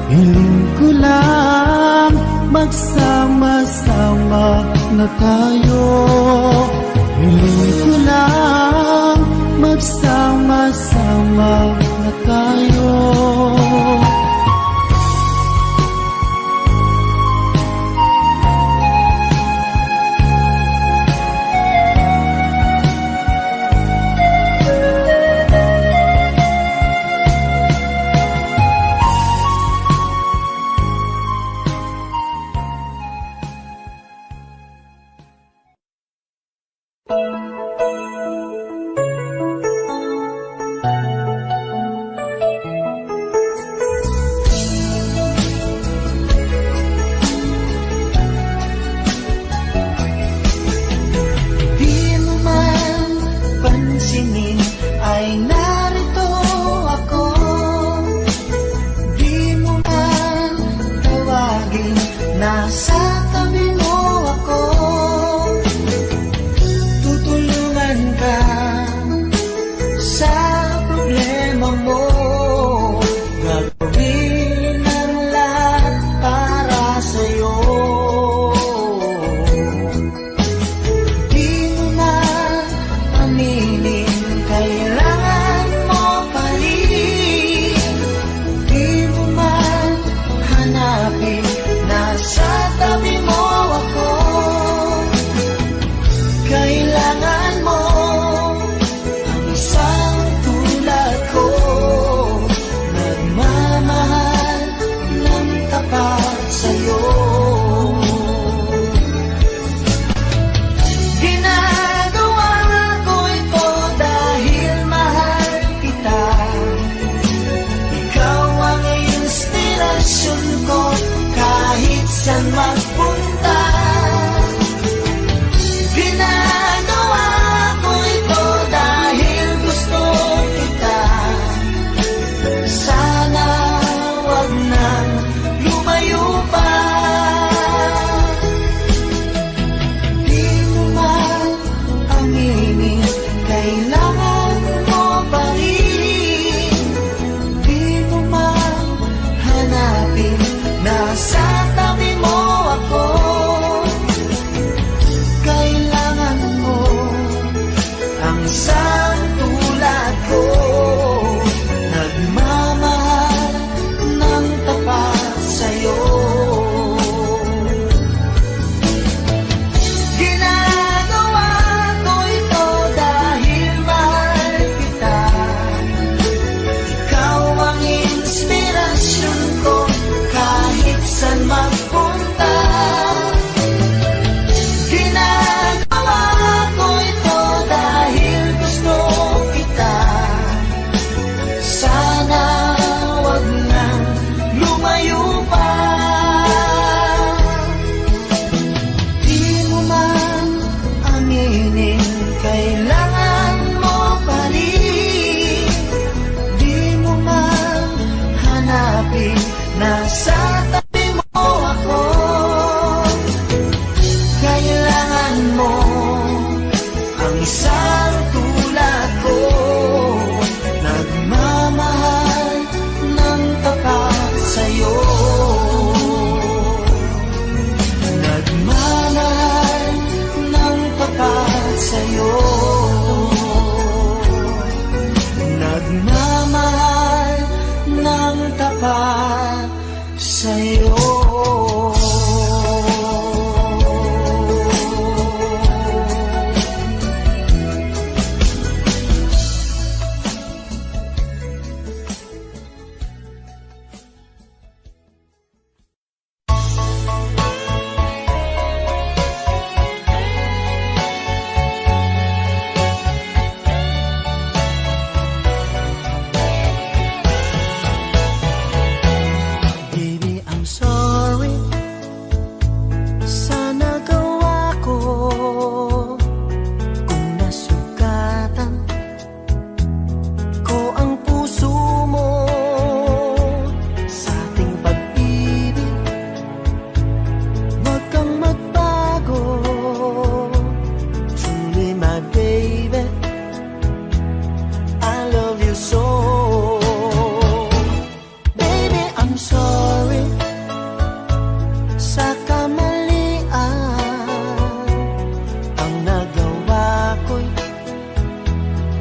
Speaker 5: Hiling ko lang, magsama-sama na tayo. Hiling ko lang, magsama-sama na tayo.
Speaker 6: Kailangan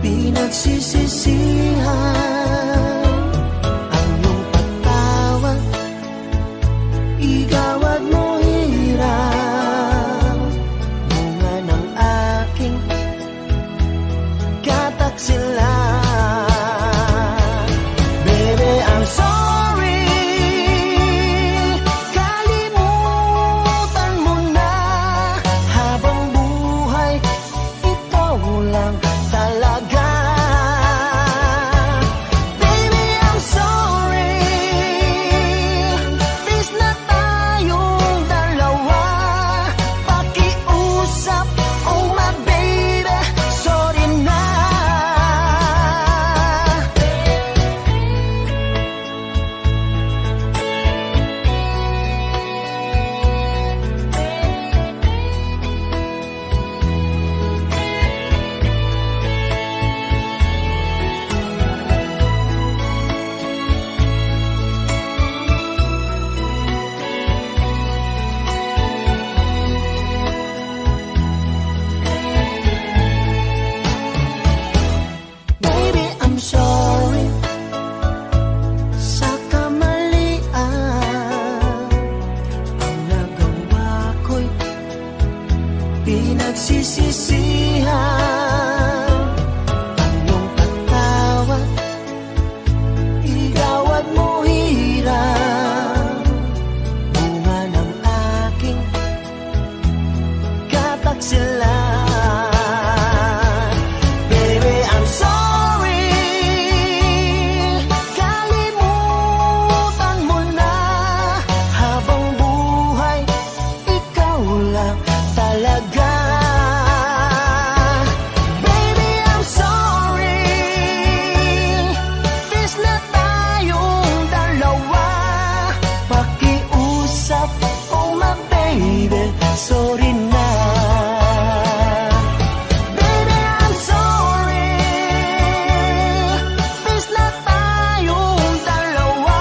Speaker 3: pinagsisisihan ang iyong pagtawag, igawad mo hirap, bunga ng aking kataksilan. Baby, I'm sorry, kalimutan mo na, habang buhay ikaw lang talaga. Baby, I'm sorry, please na tayong dalawa, pakiusap, oh my baby, sorry na. Baby, I'm sorry sa kamalian, ang nagawa ko'y pinagsisisihan ang iyong pagtawag, igawad mo hirap, bunga ng aking kataksilan. Baby, I'm sorry, kalimutan mo na, habang buhay ikaw lang talaga. Baby, I'm sorry, please na tayong dalawa, pakiusap, oh my baby, sorry na. Baby, I'm sorry, please na tayong dalawa,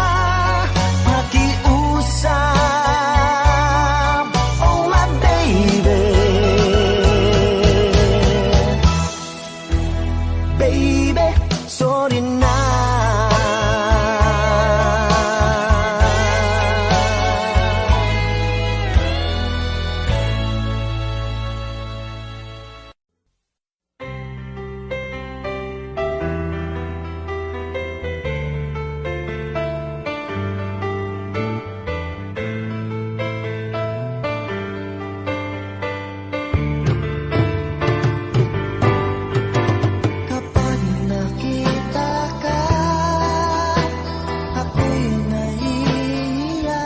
Speaker 3: pakiusap, oh my baby. Baby, sorry na. Kapag nakita ka, ako'y nahihiya,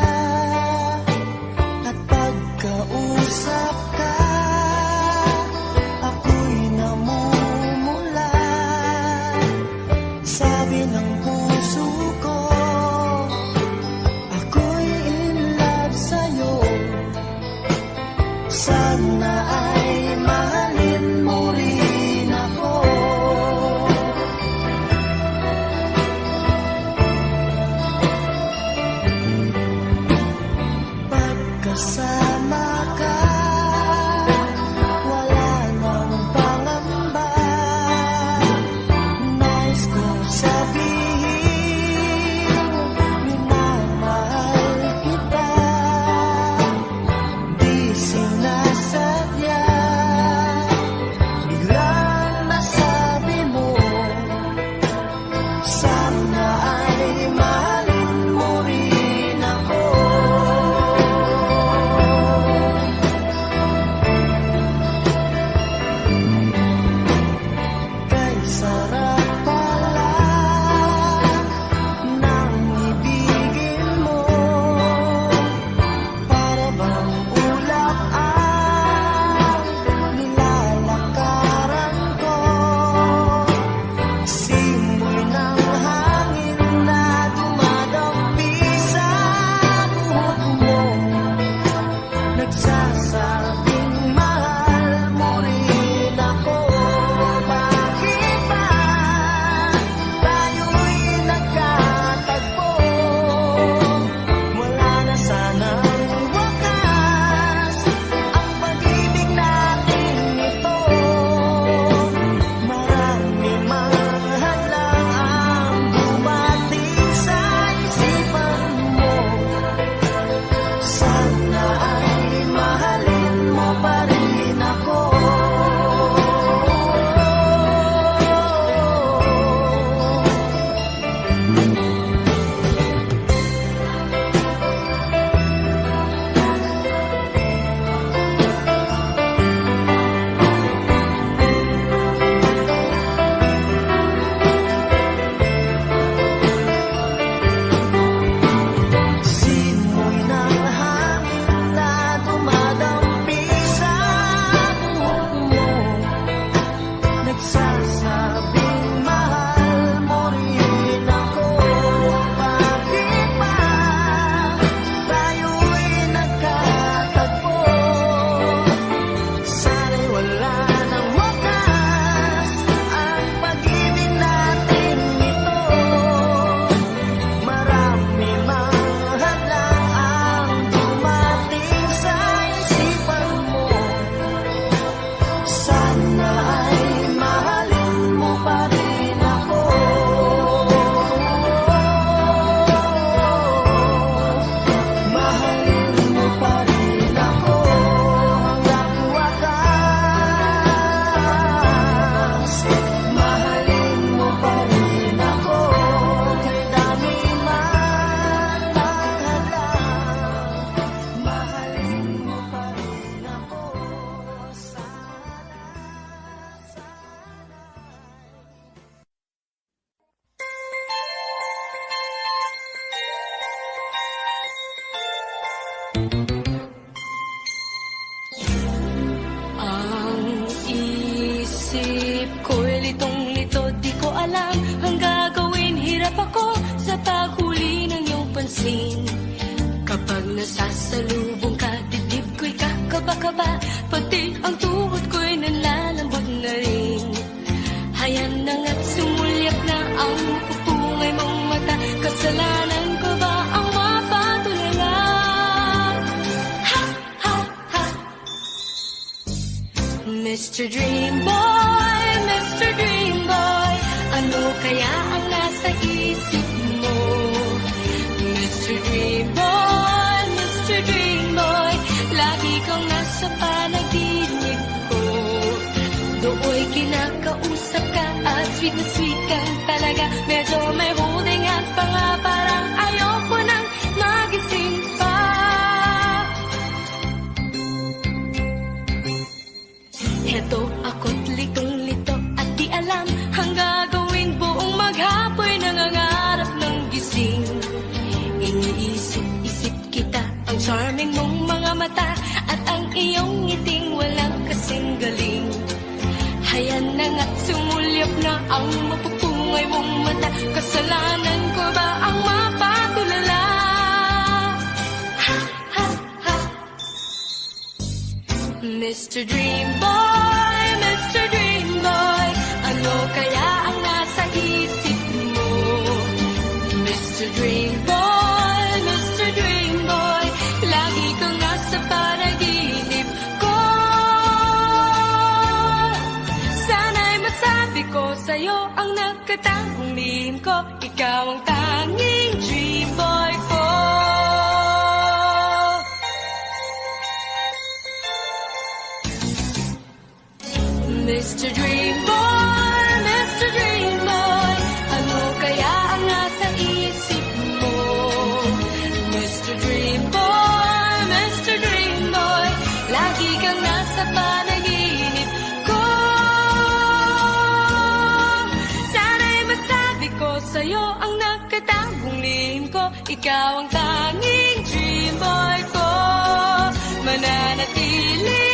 Speaker 3: at pagkausap ka, ako'y namumula. Sabi ng puso ko, ako'y in love sa'yo. Sana ay mahalin mo rin ako. Pagkasama ka, wala nang pangamba. Nais kong sabihin
Speaker 6: at sumulyap na ang pupungay mong mata. Kasalanan ko ba ang mapatulala? Ha, ha, ha. Mr. Dream Boy, Mr. Dream Boy, ano kaya ang nasa isip mo? Mr. Dream Boy, Mr. Dream Boy, lagi kang nasa panaginip ko. Dooy kinakausap ka at sweet na sweet kang talaga. Medyo may holding hands pa nga, parang ayoko nang magising pa. Heto ako't litong-lito at di alam ang gagawin. Buong maghapoy nangangarap ng gising. Iniisip-isip kita, ang charming mong mga mata at ang iyong ngiting walang kasing galing. Hayan na nga't sumulyap na ang mapupungay mong mata. Kasalanan ko ba ang mapatulala? Ha, ha, ha. Mr. Dream Boy, Mr. Dream Boy, ano kaya ang nasa isip mo? Mr. Dream Boy, Mr. Dream Boy, lagi kang nasa panaginip ko. Sana'y masabi ko sa'yo ang nagkatangong lihim ko. Ikaw ang tanging dream boy ko. Mr. Dream Boy, Mr. Dream Boy, ano kaya ang nasa isip mo? Mr. Dream Boy, Mr. Dream Boy, lagi kang nasa panaginip ko. Sana'y masabi ko sa'yo ang nagkatangong lihim ko. Ikaw ang tanging dream boy ko. Mananatili